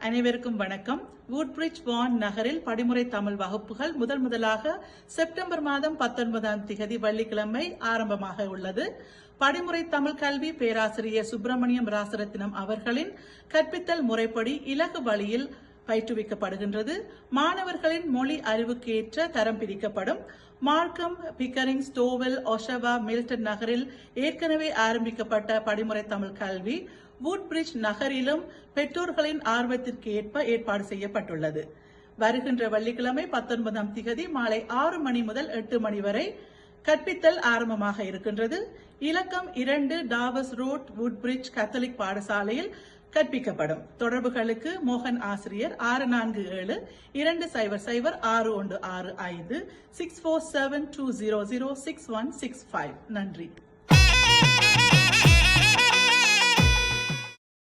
அனைவருக்கும் வணக்கம். வூட்பிரிட்ஜ் வான் நகரில் படிமுறை தமிழ் வகுப்புகள் முதலாக செப்டம்பர் மாதம் 19ஆம் தேதி வெள்ளிக்கிழமை ஆரம்பமாக உள்ளது. படிமுறை தமிழ் கல்வி பேராசிரியர் சுப்பிரமணியம் ராசரத்தினம் அவர்களின் கற்பித்தல் முறைப்படி இலகு வழியில் பயிற்றுவிக்கப்படுகின்றது. மாணவர்களின் மொழி அறிவுக்கேற்ற தரம் பிரிக்கப்படும். மார்க்கம், பிக்கரிங், ஸ்டோவெல், ஒஷவா, மில்டன் நகரில் ஏற்கனவே ஆரம்பிக்கப்பட்ட படிமுறை தமிழ் கல்வி வூட்பிரிட்ஜ் நகரிலும் பெற்றோர்களின் ஆர்வத்திற்கு ஏற்ப ஏற்பாடு செய்யப்பட்டுள்ளது. வருகின்ற வெள்ளிக்கிழமை 19ஆம் தேதி மாலை 6 மணி முதல் 8 மணி வரை கற்பித்தல் ஆரம்பமாக இருக்கின்றது. இலக்கம் 2 டாவஸ் ரோட் வூட்பிரிட்ஜ் கத்தோலிக் பாடசாலையில் கற்பிக்கப்படும். தொடர்புகளுக்கு மோகன் ஆசிரியர் 640-200-6165 647-200-6165. நன்றி.